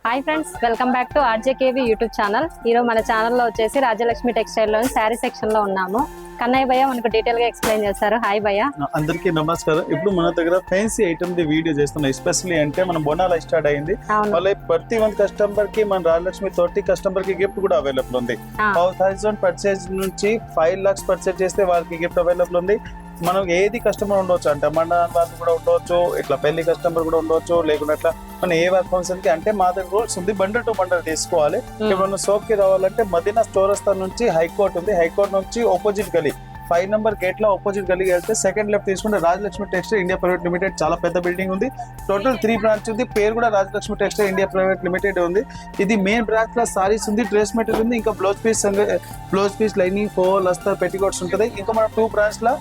Hi friends, welcome back to RJKV YouTube channel. ఈరోజు మన ఛానల్లో వచ్చేసి రాజలక్ష్మి టెక్స్టైల్లోని శారీ సెక్షన్లో ఉన్నాము. కన్నయ్య భయ్య మనకు డీటెయిల్ గా ఎక్స్ప్లెయిన్ చేస్తారు. హాయ్ భయ్య. అందరికీ నమస్కారం. ఇప్పుడు మన దగ్గర ఫ్యాన్సీ ఐటమ్ ది వీడియో చేస్తున్నాం. ఎస్పెషల్లీ అంటే మన బోనాల స్టార్ట్ అయింది. మళ్ళీ ప్రతి మంత్ కస్టమర్ కి మన రాజలక్ష్మి 30 కస్టమర్ కి గిఫ్ట్ కూడా అవైలబుల్ ఉంది. 1000 పర్చేజ్ నుంచి 5 lakhs పర్చేజ్ చేస్తే వాళ్ళకి గిఫ్ట్ అవైలబుల్ ఉంది. మనం ఏది కస్టమర్ ఉండవచ్చు అంటే మన వాళ్ళు కూడా ఉండవచ్చు, ఇట్లా పెళ్లి కస్టమర్ కూడా ఉండవచ్చు, లేకుంటే అట్లా మన ఏ వర్క్ ఫంక్షన్ కి అంటే మా దగ్గర రూల్స్ ఉంది. బండల్ టు బండల్ తీసుకోవాలి. ఇప్పుడు సోప్ కి రావాలంటే మదీనా చౌరస్తా నుంచి హైకోర్ట్ ఉంది. హైకోర్ట్ నుంచి ఆపోజిట్ గలీ 5 నెంబర్ గేట్ లో ఆపోజిట్ గలీకి వెళ్తే సెకండ్ లెఫ్ట్ తీసుకుంటే Rajalakshmi textile India private limited చాలా పెద్ద బిల్డింగ్ ఉంది. టోటల్ 3 బ్రాంచ్ ఉంది. పేరు కూడా Rajalakshmi textile India private limited ఉంది. ఇది మెయిన్ బ్రాంచ్ లో సారీస్ ఉంది, డ్రెస్ మెటీరియల్ ఉంది, ఇంకా బ్లౌజ్ పీస్ లైనింగ్ ఫోల్ అస్తర్ పెట్టికోట్స్ ఉంటుంది. ఇంకా మన 2 బ్రాంచ్ లో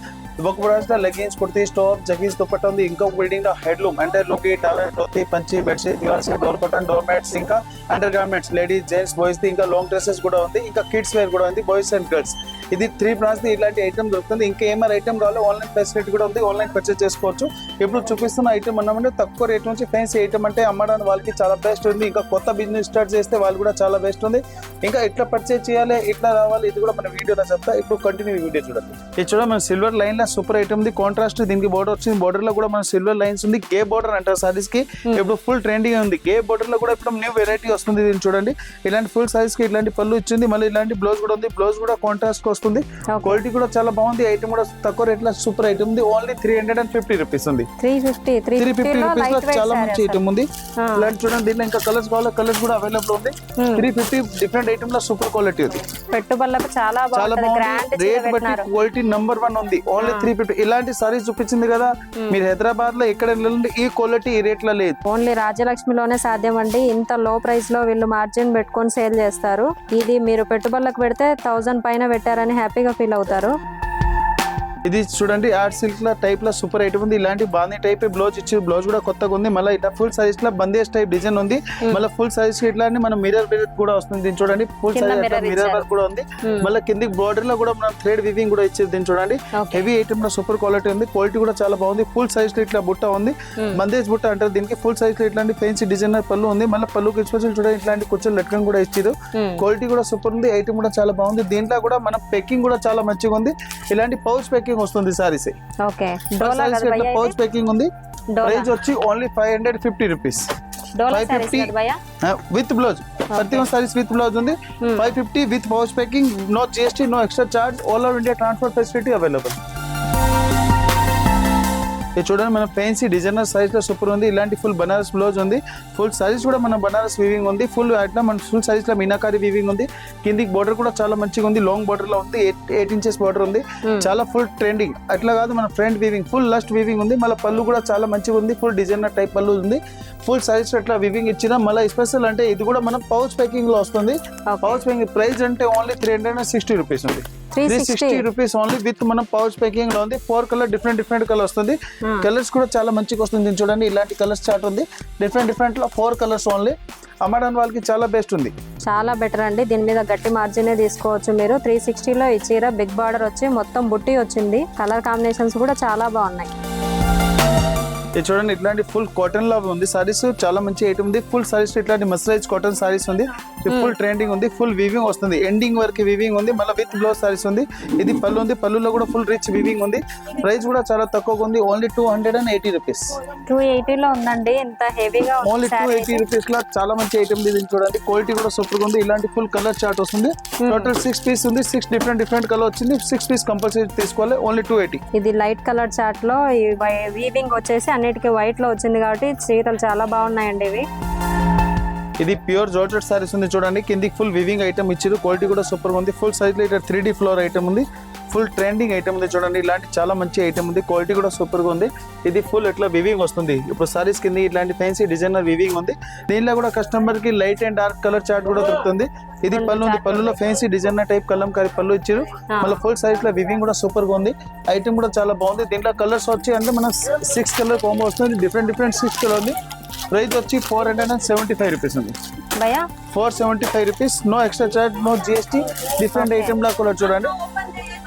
ఒక బ్రాంచ్ లో leggings kurti store jeggings dupatta ఉంది. ఇంకొక బిల్డింగ్ లో హెడ్లూమ్ అంటే లుంగి టవల్ టోపీ పంచి bedsheet door cotton door mats ఇంకా under garments ladies gents boys ది ఇంకా లాంగ్ డ్రెస్సెస్ కూడా ఉంది. ఇంకా కిడ్స్ వేర్ కూడా ఉంది, బాయ్స్ అండ్ గర్ల్స్. ఇది 3 బ్రాంచ్ ఇలాంటి ఐటమ్ దొరుకుతుంది. ఇంకా ఏమైనా ఐటమ్ కావాలో ఆన్లైన్ ఫెసిలిటీ కూడా ఉంది, ఆన్లైన్ పర్చేస్ చేసుకోవచ్చు. ఇప్పుడు చూపిస్తున్న ఐటమ్ అన్నామంటే తక్కువ రేట్ నుంచి ఫ్యాన్సీ ఐటమ్ అంటే అమ్మడానికి వాళ్ళకి చాలా బెస్ట్ ఉంది. ఇంకా కొత్త బిజినెస్ స్టార్ట్ చేస్తే వాళ్ళు కూడా చాలా బెస్ట్ ఉంది. ఇంకా ఇట్లా పర్చేస్ చేయాలి, ఇట్లా రావాలి, ఇది కూడా మన వీడియోలో చెప్తా. ఇప్పుడు కంటిన్యూ వీడియో చూడండి. ఇది చూడ మన సిల్వర్ లైన్ లో సూపర్ ఐటమ్ ఉంది. కాంట్రాస్ట్ దీనికి బోర్డర్ వచ్చింది. బోర్డర్ లో కూడా మన సిల్వర్ లైన్స్ ఉంది. గే బోర్డర్ అంటారు సారీస్ కి. ఇప్పుడు ఫుల్ ట్రెండింగ్ ఉంది. గే బోర్డర్ లో కూడా ఇప్పుడు న్యూ వెరైటీ వస్తుంది. దీన్ని చూడండి, ఇలాంటి ఫుల్ సైజ్ కి ఇలాంటి పళ్ళు ఇచ్చింది. మళ్ళీ ఇలాంటి బ్లౌజ్ కూడా ఉంది. బ్లౌజ్ కూడా కాంట్రాస్ట్ కి వస్తుంది. క్వాలిటీ కూడా చాలా బాగుంది. ఐటమ్ కూడా తక్కువ రేట్ లో సూపర్ ఐటమ్ ఉంది. ఓన్లీ 350 రూపీస్ ఉంది. 350 రూపీస్ లో చాలా మంచి ఐటమ్ ఉంది. ఇలాంటి చూడండి, దీనిలో ఇంకా కలర్స్ కావాలి, కలర్స్ కూడా అవైలబుల్ ఉంది. 350 డిఫరెంట్ ఐటమ్ లో సూపర్ క్వాలిటీ ఉంది. పెట్టుబడులకు చాలా బాగుంది. రేట్ బట్టి క్వాలిటీ నంబర్ 1 ఉంది. ఓన్లీ 350. ఇలాంటి సారీస్ చూపించింది కదా, మీరు హైదరాబాద్ లో ఎక్కడ వెళ్ళండి ఈ క్వాలిటీ ఈ రేట్ లో లేదు. ఓన్లీ రాజలక్ష్మిలోనే సాధ్యం అండి. ఇంత లో ప్రైస్ లో వీళ్ళు మార్జిన్ పెట్టుకొని సేల్ చేస్తారు. ఇది మీరు పెట్టుబడులకు పెడితే 1000 పైన పెట్టారని హ్యాపీగా ఫీల్ అవుతారు. ఇది చూడండి, ఆర్ట్ సిల్క్ లా టైప్ లో సూపర్ ఐటమ్ ఉంది. ఇలాంటి బాందీ టైప్ బ్లౌజ్ ఇచ్చి బ్లౌజ్ కూడా కొత్తగా ఉంది. మళ్ళీ ఇట్లా ఫుల్ సైజ్ లో బందేజ్ టైప్ డిజైన్ ఉంది. మళ్ళీ ఫుల్ సైజ్ ఇట్లా మనం మిర్రర్ కూడా వస్తుంది. దీన్ని చూడండి, ఫుల్ సైజ్ మిర్రర్ వర్క్ కూడా ఉంది. మళ్ళీ కింది బోర్డర్ లో కూడా మనం థ్రెడ్ వివింగ్ కూడా ఇచ్చేది. దీన్ని చూడండి, హెవీ ఐటమ్ లో సూపర్ క్వాలిటీ ఉంది. క్వాలిటీ కూడా చాలా బాగుంది. ఫుల్ సైజ్ లో ఇట్లా బుట్ట ఉంది, బందేజ్ బుట్ట అంటారు దీనికి. ఫుల్ సైజ్ లో ఇట్లాంటి ఫెన్సీ డిజైనర్ పళ్ళు ఉంది. మళ్ళీ పళ్ళుకి ఇచ్చి చూడండి, ఇట్లాంటి కుర్చీలు లెక్కను కూడా ఇచ్చారు. క్వాలిటీ కూడా సూపర్ ఉంది. ఐటమ్ కూడా చాలా బాగుంది. దీంట్లో కూడా మన పెక్కింగ్ కూడా చాలా మంచిగా ఉంది. ఇలాంటి పౌచ్ పెక్కింగ్ వస్తుంది సారీస్. పౌచ్ పెకింగ్ ఉంది. ప్రైస్ వచ్చి ఓన్లీ 550 రూపీస్. 550 with blouse. ప్రతి సారీస్ విత్ బ్లౌజ్ ఉంది. 550 with pouch packing. No GST, no extra charge. All over India transport facility available. ఇది చూడండి, మన ఫ్యాన్సీ డిజైనర్ సైజ్ లో సూపర్ ఉంది. ఇలాంటి ఫుల్ బనారస్ బ్లౌజ్ ఉంది. ఫుల్ సైజ్ కూడా మన బనారస్ వీవింగ్ ఉంది. ఫుల్ అట్లా మన ఫుల్ సైజ్ లో మీనాకారి వీవింగ్ ఉంది. కిందికి బోర్డర్ కూడా చాలా మంచిగా ఉంది. లాంగ్ బోర్డర్ లో ఉంది. 8 ఇంచెస్ బోర్డర్ ఉంది. చాలా ఫుల్ ట్రెండింగ్. అట్లా కాదు, మన front weaving full lust weaving ఉంది. మళ్ళీ పళ్ళు కూడా చాలా మంచిగా ఉంది. ఫుల్ డిజైనర్ టైప్ పళ్ళు ఉంది. ఫుల్ సైజ్ అట్లా వీవింగ్ ఇచ్చిన. మళ్ళీ స్పెషల్ అంటే ఇది కూడా మనం పౌచ్ ప్యాకింగ్ లో వస్తుంది. పౌచ్ ప్యాకింగ్ ప్రైస్ అంటే ఓన్లీ 360 రూపీస్ ఉంది. 360 రూపీస్ ఓన్లీ విత్ మనం పౌచ్ ప్యాకింగ్ లో ఉంది. 4 కలర్ డిఫరెంట్ కలర్ వస్తుంది. కలర్స్ కూడా చాలా మంచిగా వస్తుంది. చూడండి, ఇలాంటి కలర్స్ చార్ట్ ఉంది. డిఫరెంట్ లో 4 కలర్స్ ఓన్లీ. అమ్మడానికి వాళ్ళకి చాలా బెస్ట్ ఉంది. చాలా బెటర్ అండి. దీని మీద గట్టి మార్జిన్ తీసుకోవచ్చు మీరు. 360లో ఈ చీర బిగ్ బార్డర్ వచ్చి మొత్తం బుట్టి వచ్చింది. కలర్ కాంబినేషన్స్ కూడా చాలా బాగున్నాయి. ఇది చూడండి, ఇట్లాంటి ఫుల్ కాటన్ లో ఉంది సారీస్. చాలా మంచి ఐటమ్ ఉంది. ఫుల్ సారీస్ ఇట్లాంటి మస్టరైజ్ కాటన్ సారీస్ ఉంది. ఫుల్ ట్రెండింగ్ ఉంది. ఫుల్ వీవింగ్ వస్తుంది. ఎండింగ్ వరకు వీవింగ్ ఉంది. మళ్ళీ విత్ బ్లౌజ్ సారీస్ ఉంది. ఇది పళ్ళు ఉంది. పళ్ళులో కూడా ఫుల్ రిచ్ వీవింగ్ ఉంది. ప్రైస్ కూడా చాలా తక్కువగా ఉంది. Only 280 rupees. 280 లో ఉందండి. ఇంత హెవీగా ఓన్లీ 280 రూపీస్ లో చాలా మంచి ఐటమ్ ఇది. చూడండి, క్వాలిటీ కూడా సూపర్ గా ఉంది. ఇలాంటి ఫుల్ కలర్ చార్ట్ వస్తుంది. టోటల్ 6 పీస్ ఉంది. 6 డిఫరెంట్ కలర్ వచ్చింది. 6 పీస్ కంపల్సరీ తీసుకోవాలి. ఓన్లీ 280. ఇది లైట్ కలర్ చార్ట్ లో వీవింగ్ వచ్చేసి అన్నిటికీ వైట్ లో వచ్చింది కాబట్టి చీరలు చాలా బాగున్నాయండి ఇవి. ఇది ప్యూర్ జార్జెట్ సారీస్ ఉంది. చూడండి, కిందికి ఫుల్ వివింగ్ ఐటమ్ ఇచ్చారు. క్వాలిటీ కూడా సూపర్ ఉంది. ఫుల్ సైజ్ లో ఇట్లా 3D ఫ్లోర్ ఐటమ్ ఉంది. ఫుల్ ట్రెండింగ్ ఐటమ్ ఉంది. చూడండి, ఇలాంటి చాలా మంచి ఐటమ్ ఉంది. క్వాలిటీ కూడా సూపర్ గా ఉంది. ఇది ఫుల్ ఇట్లా వివింగ్ వస్తుంది. ఇప్పుడు సారీస్ కింద ఇట్లాంటి ఫ్యాన్సీ డిజైనర్ వివింగ్ ఉంది. దీనిలో కూడా కస్టమర్ కి light and dark colour chart కూడా దొరుకుతుంది. ఇది పళ్ళు ఉంది. పళ్ళులో ఫ్యాన్సీ డిజైనర్ టైప్ కలంకారీ పళ్ళు ఇచ్చారు. మళ్ళీ ఫుల్ సైజ్ లో వివింగ్ కూడా సూపర్ గా ఉంది. ఐటమ్ కూడా చాలా బాగుంది. దీంట్లో కలర్స్ వచ్చి అంటే మనం 6 కలర్ కాంబో వస్తుంది. డిఫరెంట్ 6 కలర్ ఉంది. ప్రైస్ వచ్చి 475 రూపీస్ ఉంది. 475 rupees. No extra charge, no GST. Different item లా కూడా చూడండి.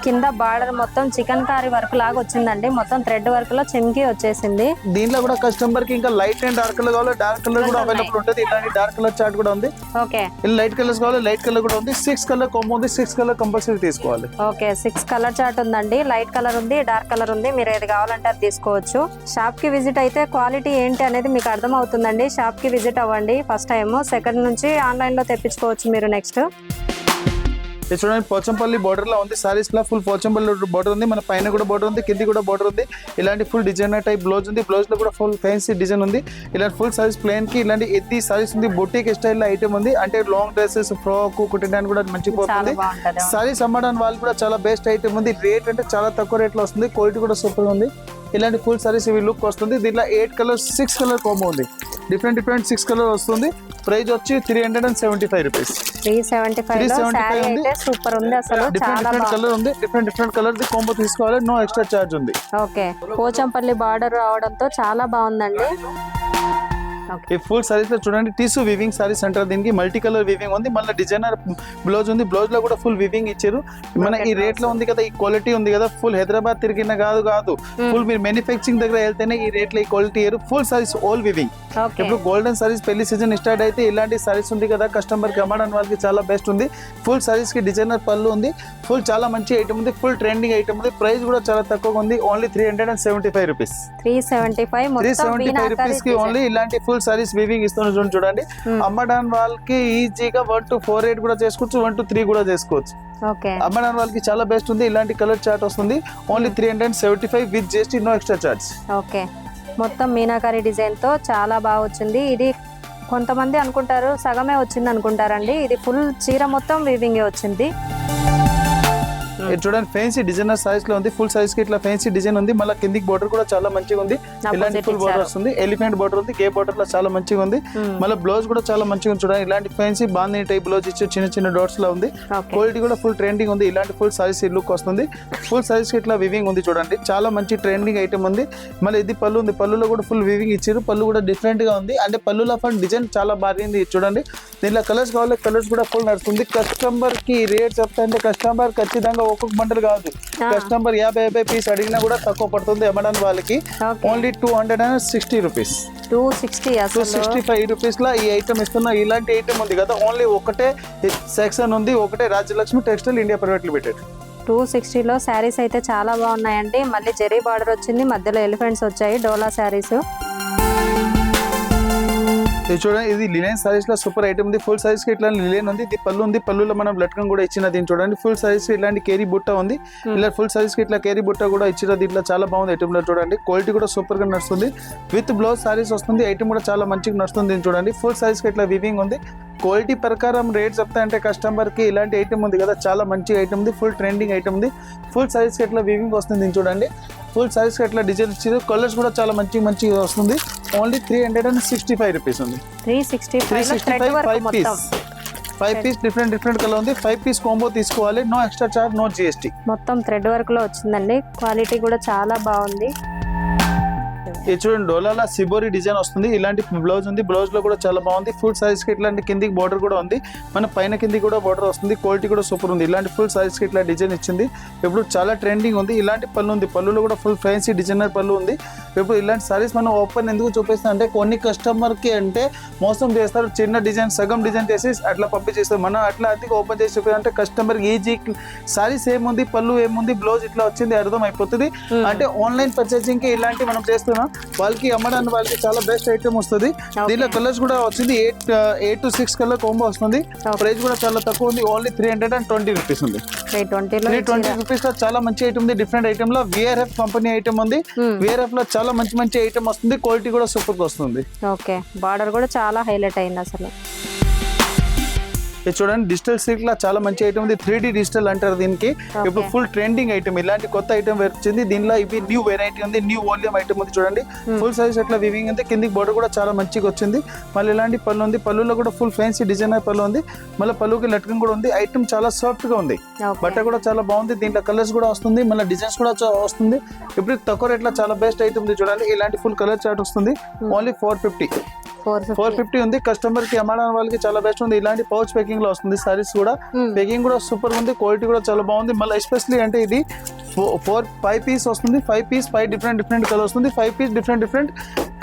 కింద బార్డర్ మొత్తం చికెన్ కారీ వర్క్ లాగా వచ్చిందండి. మొత్తం థ్రెడ్ వర్క్ లో చెమ్కి వచ్చేసింది. దీంట్లో కూడా కస్టమర్ కి ఇంకా లైట్ అండ్ డార్క్ కలర్ కావాలి, డార్క్ కలర్ కూడా అవైలబుల్ ఉంటుంది. ఇలాంటి డార్క్ కలర్ చార్ట్ కూడా ఉంది. ఓకే, లైట్ కలర్స్ కావాలి, లైట్ కలర్ కూడా ఉంది. 6 కలర్ కాంబో ఉంది, 6 కలర్ కంపల్సరీ తీసుకోవాలి. ఓకే, 6 కలర్ చార్ట్ ఉందండి. లైట్ కలర్ ఉంది, డార్క్ కలర్ ఉంది. మీరు ఏది కావాలంటే అది తీసుకోవచ్చు. షాప్ కి విజిట్ అయితే క్వాలిటీ ఏంటి అనేది మీకు అర్థం అవుతుందండి. షాప్ కి విజిట్ అవ్వండి ఫస్ట్ టైం. సెకండ్ నుంచి ఆన్లైన్ లో తెప్పించుకోవచ్చు మీరు. నెక్స్ట్ ఇది చూడండి, పోచంపల్లి బోర్డర్ లో ఉంది. సారీస్ లో ఫుల్ పోచంపల్లి బోర్డర్ ఉంది. మన పైన కూడా బోర్డర్ ఉంది, కింది కూడా బోర్డర్ ఉంది. ఇలాంటి ఫుల్ డిజైనర్ టైప్ బ్లౌజ్ ఉంది. బ్లౌజ్ లో కూడా ఫుల్ ఫ్యాన్సీ డిజైన్ ఉంది. ఇలాంటి ఫుల్ సారీస్ ప్లేన్ కి ఇలాంటి ఎత్తి సారీస్ ఉంది. బొటిక్ స్టైల్ లో ఐటమ్ ఉంది. అంటే లాంగ్ డ్రెస్సెస్, ఫ్రాక్ కుట్టడానికి కూడా మంచి పోతుంది. సారీస్ అమ్మడానికి వాళ్ళు కూడా చాలా బెస్ట్ ఐటమ్ ఉంది. రేట్ అంటే చాలా తక్కువ రేట్ లో వస్తుంది. క్వాలిటీ కూడా సూపర్ ఉంది. ఇలాంటి ఫుల్ సారీస్ ఇవి లుక్ వస్తుంది. దీంట్లో 8 కలర్ 6 కలర్ కాంబో ఉంది. డిఫరెంట్ 6 కలర్ వస్తుంది. ప్రైస్ వచ్చి 375 రూపీస్. 375 అయితే సూపర్ ఉంది అసలు. డిఫరెంట్ కలర్ ఉంది. డిఫరెంట్ కలర్ ది కాంబో తీసుకోవాలి. నో ఎక్స్ట్రా చార్జ్ ఉంది. ఓకే, పోచంపల్లి బార్డర్ రావడంతో చాలా బాగుందండి. ఈ ఫుల్ సారీస్ లో చూడండి, టిష్యూ వివింగ్ సారీస్ అంటారు. దీనికి మల్టీ కలర్ వివింగ్ ఉంది. మళ్ళీ డిజైనర్ బ్లౌజ్ ఉంది. బ్లౌజ్ లో కూడా ఫుల్ వివింగ్ ఇచ్చారు. మన ఈ రేట్ లో ఉంది కదా, ఈ క్వాలిటీ ఉంది కదా. ఫుల్ హైదరాబాద్ తిరిగిన కాదు ఫుల్ మీరు మ్యానుఫ్యాక్చరింగ్ దగ్గర వెళ్తేనే ఈ రేట్ లో ఈ క్వాలిటీ ఇయ్యారు. Full sarees all weaving. ఇప్పుడు గోల్డెన్ సారీస్ పెళ్లి సీజన్ స్టార్ట్ అయితే ఇలాంటి సారీస్ ఉంది కదా, కస్టమర్ కి అమ్మడానికి వాళ్ళకి చాలా బెస్ట్ ఉంది. ఫుల్ సారీస్ కి డిజైనర్ పళ్ళు ఉంది. ఫుల్ చాలా మంచి ఐటమ్ ఉంది. ఫుల్ ట్రెండింగ్ ఐటమ్ ఉంది. ప్రైస్ కూడా చాలా తక్కువ ఉంది. Only 375 rupees. 375 రూపీస్ కి ఓన్లీ ఇలాంటి ఫుల్ సారీస్ వీవింగ్ ఇస్తున్నారు. చూడండి, అమ్మడానికి వాళ్ళకి ఈజీగా 1 to 4 8 కూడా చేసుకోవచ్చు, 1 to 3 కూడా చేసుకోవచ్చు. అమ్మడానికి వాళ్ళకి చాలా బెస్ట్ ఉంది. ఇలాంటి కలర్ చార్ట్ వస్తుంది. Only 375 with GST, no extra charge. Okay, మొత్తం మీనాకారి డిజైన్ తో చాలా బాగా వచ్చింది. ఇది కొంతమంది అనుకుంటారు సగమే వచ్చింది అనుకుంటారండి. ఇది ఫుల్ చీర మొత్తం వీవింగ్ వచ్చింది. చూడండి, ఫ్యాన్సీ డిజైనర్ సైజ్ లో ఉంది. ఫుల్ సైజ్ కి ఇట్లా ఫ్యాన్సీ డిజైన్ ఉంది. మళ్ళీ కిందికి బోర్డర్ కూడా చాలా మంచిగా ఉంది. ఇలాంటి ఫుల్ బోర్డర్ వస్తుంది. ఎలిఫెంట్ బోర్డర్ ఉంది. గే బోర్డర్ లో చాలా మంచిగా ఉంది. మళ్ళీ బ్లౌజ్ కూడా చాలా మంచిగా ఉంది. చూడండి, ఇలాంటి ఫ్యాన్సీ బాందిని టైప్ బ్లౌజ్ ఇచ్చి చిన్న డాట్స్ లో ఉంది. క్వాలిటీ కూడా ఫుల్ ట్రెండింగ్ ఉంది. ఇలాంటి ఫుల్ సారీస్ లుక్ వస్తుంది. ఫుల్ సారీస్ కి ఇట్లా వివింగ్ ఉంది. చూడండి, చాలా మంచి ట్రెండింగ్ ఐటమ్ ఉంది. మళ్ళీ ఇది పళ్ళు ఉంది. పళ్ళులో కూడా ఫుల్ వివింగ్ ఇచ్చారు. పళ్ళు కూడా డిఫరెంట్ గా ఉంది. అంటే పళ్ళులో ఫుల్ డిజైన్ చాలా బాగుంది. చూడండి, దీంట్లో కలర్స్ కావాలి, కలర్స్ కూడా ఫుల్ నడుస్తుంది. కస్టమర్ కి రేట్ చెప్తా అంటే కస్టమర్ ఖచ్చితంగా ఒక్కొక్క బండల్ కాదు. కస్టమర్ 50 పీస్ అడిగినా కూడా తక్కువ పడుతుంది అమ్మడానికి వాళ్ళకి. Only 260 rupees. 265 రూపీస్ లో ఈ ఐటమ్ ఇస్తున్నా. ఇలాంటి ఐటమ్ ఉంది కదా, ఓన్లీ ఒకటే సెక్షన్ ఉంది. ఒకటే Rajyalakshmi textile India private limited. 260 లో శారీస్ అయితే చాలా బాగున్నాయండి. మళ్ళీ జెరీ బార్డర్ వచ్చింది, మధ్యలో ఎలిఫెంట్స్ వచ్చాయి. డోలా శారీస్. ఇది చూడండి, ఇది లినెన్ సారీస్ లో సూపర్ ఐటమ్ ఉంది. ఫుల్ సారీస్ కి ఇట్లా లినెన్ ఉంది. ఇది పళ్ళు ఉంది. పళ్ళులో మనం లట్కం కూడా ఇచ్చిన. దీన్ని చూడండి, ఫుల్ సారీస్ కి ఇలాంటి కేరీ బుట్ట ఉంది. ఇలా ఫుల్ సారీస్ కి ఇట్లా కేరీ బుట్ట కూడా ఇచ్చిన. దీంట్లో చాలా బాగుంది ఐటమ్ లో. చూడండి, క్వాలిటీ కూడా సూపర్ గా నడుస్తుంది. విత్ బ్లౌజ్ సారీస్ వస్తుంది. ఐటమ్ కూడా చాలా మంచిగా నడుస్తుంది. దీన్ని చూడండి, ఫుల్ సారీస్ కి ఇట్లా వివింగ్ ఉంది. క్వాలిటీ ప్రకారం రేట్ చెప్తా అంటే కస్టమర్ కి ఇలాంటి ఐటమ్ ఉంది కదా, చాలా మంచి ఐటమ్ ఉంది. ఫుల్ ట్రెండింగ్ ఐటమ్ ఉంది. ఫుల్ సారీస్ కి ఇట్లా వివింగ్ వస్తుంది. దీన్ని చూడండి, ఫుల్ సారీస్ కి ఇట్లా డిజైన్ ఇచ్చారు. కలర్స్ కూడా చాలా మంచిగా వస్తుంది. ఓన్లీ 365 రూపీస్ ఉంది. 365 5 పీస్ డిఫరెంట్ కలర్ ఉంది. 5 పీస్ కాంబో తీసుకోవాలి. No extra charge, no GST. మొత్తం థ్రెడ్ వర్క్ లో వచ్చిందండి. క్వాలిటీ కూడా చాలా బాగుంది. ఇది చూడండి, డోలాలో సిబోరి డిజైన్ వస్తుంది. ఇలాంటి బ్లౌజ్ ఉంది. బ్లౌజ్ లో కూడా చాలా బాగుంది. ఫుల్ సారీస్ కి ఇట్లాంటి కిందికి బోర్డర్ కూడా ఉంది. మన పైన కింది కూడా బోర్డర్ వస్తుంది. క్వాలిటీ కూడా సూపర్ ఉంది. ఇలాంటి ఫుల్ సారీస్ కి ఇట్లా డిజైన్ ఇచ్చింది. ఇప్పుడు చాలా ట్రెండింగ్ ఉంది. ఇలాంటి పళ్ళు ఉంది. పళ్ళులో కూడా ఫుల్ ఫ్యాన్సీ డిజైనర్ పళ్ళు ఉంది. ఇప్పుడు ఇలాంటి సారీస్ మనం ఓపెన్ ఎందుకు చూపిస్తాం అంటే కొన్ని కస్టమర్ కి అంటే మోసం చేస్తారు. చిన్న డిజైన్ సగం డిజైన్ చేసి అట్లా పంపించేస్తారు. మనం అట్లా అది ఓపెన్ చేసి చూపిస్తే కస్టమర్ ఈజీ సారీస్ ఏముంది, పళ్ళు ఏముంది, బ్లౌజ్ ఇట్లా వచ్చింది అర్థం అయిపోతుంది. అంటే ఆన్లైన్ పర్చేసింగ్ కి ఇలాంటి మనం చేస్తున్నాం. వాళ్ళకి అమ్మడానికి వాళ్ళకి చాలా బెస్ట్ ఐటమ్ వస్తుంది. దీనిలో కలర్స్ కూడా వచ్చింది. 8 to 6 కలర్ కాంబో వస్తుంది. ప్రైస్ కూడా చాలా తక్కువ ఉంది. ఓన్లీ 320 రూపీస్ ఉంది. 320 రూపీస్ లో చాలా మంచి ఐటమ్ ఉంది. డిఫరెంట్ ఐటమ్ లో VRF కంపెనీ ఐటమ్ ఉంది. VRF లో చాలా మంచి ఐటమ్ వస్తుంది. క్వాలిటీ కూడా సూపర్ గా వస్తుంది. ఓకే, బార్డర్ కూడా చాలా హైలైట్ అయింది అసలు. ఇది చూడండి, డిజిటల్ సిల్క్ లా చాలా మంచి ఐటమ్ ఉంది. 3D డిజిటల్ అంటారు దీనికి. ఇప్పుడు ఫుల్ ట్రెండింగ్ ఐటమ్. ఇలాంటి కొత్త ఐటమ్ వచ్చింది. దీనిలో ఇవి న్యూ వెరైటీ ఉంది. న్యూ వాల్యూమ్ ఐటమ్ ఉంది. చూడండి, ఫుల్ సైజ్ అట్లా వివింగ్ ఉంది. కిందికి బోర్డర్ కూడా చాలా మంచిగా వచ్చింది. మళ్ళీ ఇలాంటి పళ్ళు ఉంది. పళ్ళులో కూడా ఫుల్ ఫ్యాన్సీ డిజైనర్ పళ్ళు ఉంది. మళ్ళీ పళ్ళుకి లట్కం కూడా ఉంది. ఐటమ్ చాలా సాఫ్ట్ గా ఉంది. బట్ట కూడా చాలా బాగుంది. దీంట్లో కలర్స్ కూడా వస్తుంది. మళ్ళీ డిజైన్స్ కూడా వస్తుంది. ఇప్పుడు తక్కువ రేట్లో చాలా బెస్ట్ ఐటమ్ ఉంది. చూడండి, ఇలాంటి ఫుల్ కలర్ చార్ట్ వస్తుంది. ఓన్లీ 450. 450 ఉంది. కస్టమర్ కి అమ్మడం వాళ్ళకి చాలా బెస్ట్ ఉంది. ఇలాంటి పౌచ్ ప్యాకింగ్ లో వస్తుంది సారీస్ కూడా. ప్యాకింగ్ కూడా సూపర్ ఉంది, క్వాలిటీ కూడా చాలా బాగుంది. మళ్ళీ ఎస్పెషల్లీ అంటే ఇది 5 పీస్ వస్తుంది. 5 పీస్ 5 డిఫరెంట్ కలర్ వస్తుంది. 5 పీస్ డిఫరెంట్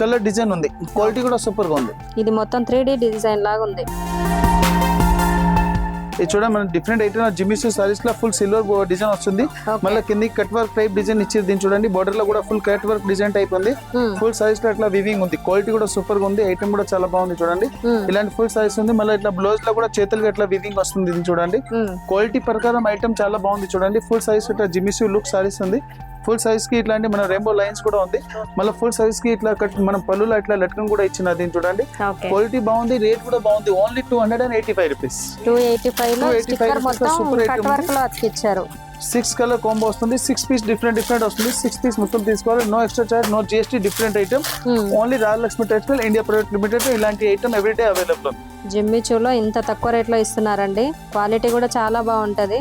కలర్ డిజైన్ ఉంది. క్వాలిటీ కూడా సూపర్ గా ఉంది. ఇది మొత్తం 3D డిజైన్ లాగా ఉంది. ఇది చూడండి మన డిఫరెంట్ ఐటమ్ జిమ్మిసూ సారీస్ లో ఫుల్ సిల్వర్ డిజైన్ వస్తుంది. మళ్ళీ కింద కట్ వర్క్ టైప్ డిజైన్ ఇచ్చేది. దీన్ని చూడండి బోర్డర్ లో కూడా full cut work design type ఉంది. ఫుల్ సారీస్ లో ఇట్లా వివింగ్ ఉంది. క్వాలిటీ కూడా సూపర్ గా ఉంది. ఐటమ్ కూడా చాలా బాగుంది చూడండి. ఇలాంటి ఫుల్ సారీస్ ఉంది. మళ్ళీ ఇట్లా బ్లౌజ్ లో కూడా చేతులుగా ఇట్లా వివింగ్ వస్తుంది. దీన్ని చూడండి క్వాలిటీ ప్రకారం ఐటమ్ చాలా బాగుంది చూడండి. ఫుల్ సారీస్ ఇట్లా జిమ్మిసూ లుక్ సారీస్ ఉంది. ఫుల్ సైజ్ కి ఇట్లాంటి మన రెయిన్బో లైన్స్ కూడా ఉంది. మళ్ళీ ఫుల్ సైజ్ కి ఇట్లా మనం పళ్ళులో ఇట్లా లట్కన్ కూడా ఇచ్చిన. దీన్ని చూడండి క్వాలిటీ బాగుంది, రేట్ కూడా బాగుంది. Only 285 rupees. 285 లో స్టిక్కర్ మొత్తం కట్ వర్క్ లో అతికిచ్చారు. 6 కలర్ కాంబో వస్తుంది. 6 పీస్ డిఫరెంట్ వస్తుంది. 6 పీస్ మొత్తం తీసుకోవాలి. No extra charge, no GST. Different item. Only Rajalakshmi textile India private limited. ఇలాంటి ఐటమ్ ఎవ్రీడే అవైలబుల్. జిమ్మిచూలో ఇంత తక్కువ రేట్ లో ఇస్తున్నారండి. క్వాలిటీ కూడా చాలా బాగుంటది.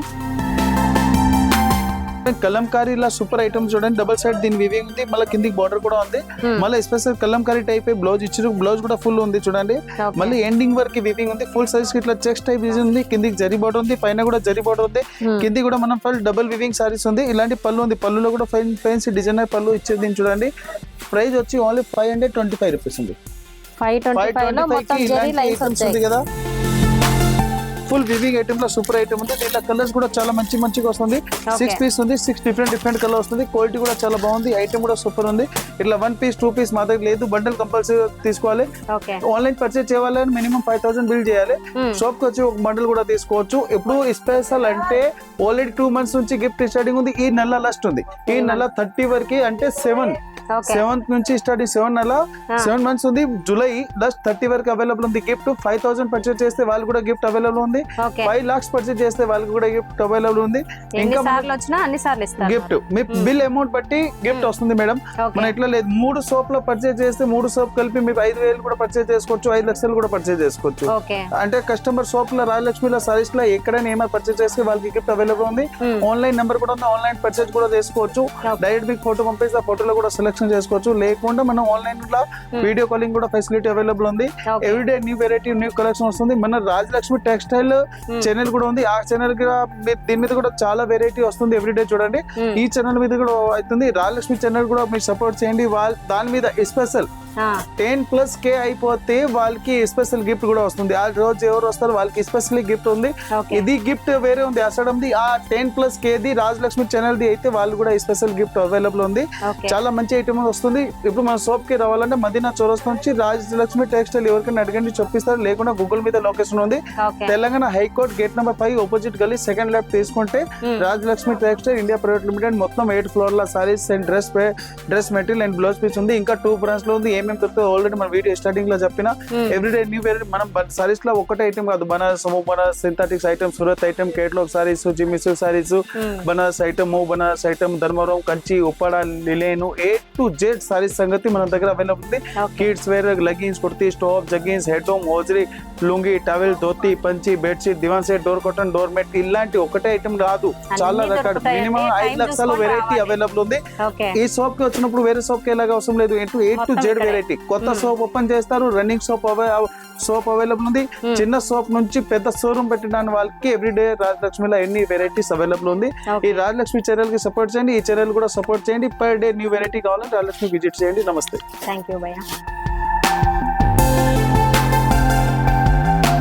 కలంకారీ ఇలా సూపర్ ఐటమ్ చూడండి. డబుల్ సైడ్ దీని వివింగ్ ఉంది. మళ్ళీ కిందికి బార్డర్ కూడా ఉంది. మళ్ళీ స్పెషల్ కలంకారీ టైప్ బ్లౌజ్ ఇచ్చారు. బ్లౌజ్ కూడా ఫుల్ ఉంది చూడండి. మళ్ళీ ఎండింగ్ వరకు వివింగ్ ఉంది. ఫుల్ సైజ్ కి ఇట్లా చెక్స్ టైప్ డిజైన్ ఉంది. కిందికి జరీ బార్డర్ ఉంది. పైన కూడా జరీ బార్డర్ ఉంది. కింది కూడా మనం ఫుల్ డబుల్ వివింగ్ సారీస్ ఉంది. ఇలాంటి పళ్ళు ఉంది. పళ్ళులో కూడా ఫైన్ డిజైనర్ పళ్ళు ఇచ్చేది. దీన్ని చూడండి ప్రైస్ వచ్చి ఓన్లీ 525 రూపీస్ ఉంది. 525 లో మొత్తం జరీ లైన్స్ ఉంటాయి కదా. ఫుల్ వివింగ్ ఐటమ్ లో సూపర్ ఐటమ్ ఉంది. దీంట్లో కలర్స్ కూడా చాలా మంచిగా వస్తుంది. 6 పీస్ ఉంది. 6 డిఫరెంట్ కలర్ వస్తుంది. క్వాలిటీ కూడా చాలా బాగుంది. ఐటమ్ కూడా సూపర్ ఉంది. ఇట్లా 1 పీస్ 2 పీస్ మా దగ్గర లేదు. బండల్ కంపల్సరీ తీసుకోవాలి. ఆన్లైన్ పర్చేజ్ చేయాలని మినిమం 5000 బిల్ చేయాలి. షాప్ కి వచ్చి ఒక బండల్ కూడా తీసుకోవచ్చు. ఇప్పుడు స్పెషల్ అంటే ఆల్రెడీ 2 మంత్స్ నుంచి గిఫ్ట్ స్టార్టింగ్ ఉంది. ఈ నెల లాస్ట్ ఉంది. ఈ నెల 30 వరకు అంటే 7th నుంచి స్టార్ట్. 7 మంత్స్ ఉంది. జూలై లాస్ట్ 30 వరకు అవైలబుల్ ఉంది. గిఫ్ట్ 5000 పర్చేజ్ చేస్తే వాళ్ళు కూడా గిఫ్ట్ అవైలబుల్ ఉంది. 5 lakhs పర్చేజ్ చేస్తే వాళ్ళకి కూడా గిఫ్ట్ అవైలబుల్ ఉంది. ఇంకా గిఫ్ట్ మీ బిల్ అమౌంట్ బట్టి గిఫ్ట్ వస్తుంది మేడం. మనం ఇట్లా లేదు. 3 సోప్ల పర్చేజ్ చేస్తే 3 సోప్ కలిపి మీకు 5000 కూడా పర్చేజ్ చేసుకోవచ్చు. 5 లక్షలు కూడా పర్చేజ్ చేసుకోవచ్చు. అంటే కస్టమర్ సోప్ లో రాజలక్ష్మిలో సారీస్ లో ఎక్కడైనా ఏమైనా పర్చేజ్ చేస్తే వాళ్ళకి గిఫ్ట్ అవైలబుల్ ఉంది. ఆన్లైన్ నెంబర్ కూడా ఉంది. ఆన్లైన్ పర్చేజ్ కూడా చేసుకోవచ్చు. డైరెక్ట్ మీకు ఫోటో పంపిస్తే ఆ ఫోటోలో కూడా సెలెక్షన్ చేసుకోవచ్చు. లేకుండా మనం ఆన్లైన్ లో వీడియో కాలింగ్ కూడా ఫెసిలిటీ అవైలబుల్ ఉంది. Everyday new variety new collection వస్తుంది. మన రాజలక్ష్మి టెక్స్టైల్ ఛానల్ కూడా ఉంది. ఆ ఛానల్ దీని మీద కూడా చాలా వెరైటీ వస్తుంది ఎవ్రీడే చూడండి. ఈ ఛానల్ మీద కూడా అవుతుంది. రాజలక్ష్మి ఛానల్ కూడా మీరు సపోర్ట్ చేయండి. దాని మీద స్పెషల్ 10+K అయిపోతే వాళ్ళకి స్పెషల్ గిఫ్ట్ కూడా వస్తుంది. ఆ రోజు ఎవరు వస్తారు వాళ్ళకి స్పెషల్ గిఫ్ట్ ఉంది. ఇది గిఫ్ట్ వేరే ఉంది అసడంది. ఆ 10+K the Rajalakshmi channel the అయితే వాళ్ళు కూడా స్పెషల్ గిఫ్ట్ అవైలబుల్ ఉంది. చాలా మంచి ఐటమ్ వస్తుంది. ఇప్పుడు మన షాప్ కి రావాలంటే మదీనా చౌరస్తా నుంచి రాజలక్ష్మి టెక్స్టైల్ ఎవరికైనా అడగండి చూపిస్తారు. లేకుండా గూగుల్ మీద లొకేషన్ ఉంది. Telangana high court gate number 5 opposite గల్లీ సెకండ్ లెఫ్ట్ తీసుకుంటే Rajalakshmi textile India private limited. మొత్తం 8 ఫ్లోర్ ల saris and dress material and blouse piece ఉంది. ఇంకా 2 బ్రాంచ్ లో ఉంది. ఏమేమి దొరుకుతుంది ఆల్రెడీ మన వీడియో స్టార్టింగ్ లో చెప్పిన. Everyday new variety. మనం సారీస్ లో ఒకటే ఐటమ్ కాదు. Banaras synthetics item, Surat item, catalogue sarees, జిమ్మిసూ సారీస్, బనారస్ ఐటమ్, ధర్మవరం, కంచి, ఉప్పాడ, లిలేను A to Z సారీస్ సంగతి మన దగ్గర అవైలబుల్ ఉంది. Kids wear, leggings, kurti, top, jeggings, head home, hosiery, lungi, towel, dhoti, పంచి, bedsheet, divan set, door cotton, door mat ఇలాంటి ఒకటే ఐటమ్ కాదు. చాలా రకాల మినిమం 5 లక్షల వెరైటీ అవైలబుల్ ఉంది. ఈ షాప్ కి వచ్చినప్పుడు వేరే షాప్ కి ఎలాగ అవసరం లేదు. A to Z variety. కొత్త సోప్ ఓపెన్ చేస్తారు. రన్నింగ్ సోప్ అవైలబుల్ ఉంది. చిన్న సోప్ నుంచి పెద్ద షోరూమ్ పెట్టడానికి వాళ్ళకి ఎవ్రీడే రాజలక్ష్మిలో ఎన్ని వెరైటీస్ అవైలబుల్ ఉంది. ఈ రాజలక్ష్మి ఛానల్ కి సపోర్ట్ చేయండి. ఈ ఛానల్ కూడా సపోర్ట్ చేయండి. పర్ డే న్యూ వెరైటీ కావాలంటే రాజలక్ష్మి విజిట్ చేయండి. నమస్తే. థ్యాంక్ యూ భయ్యా.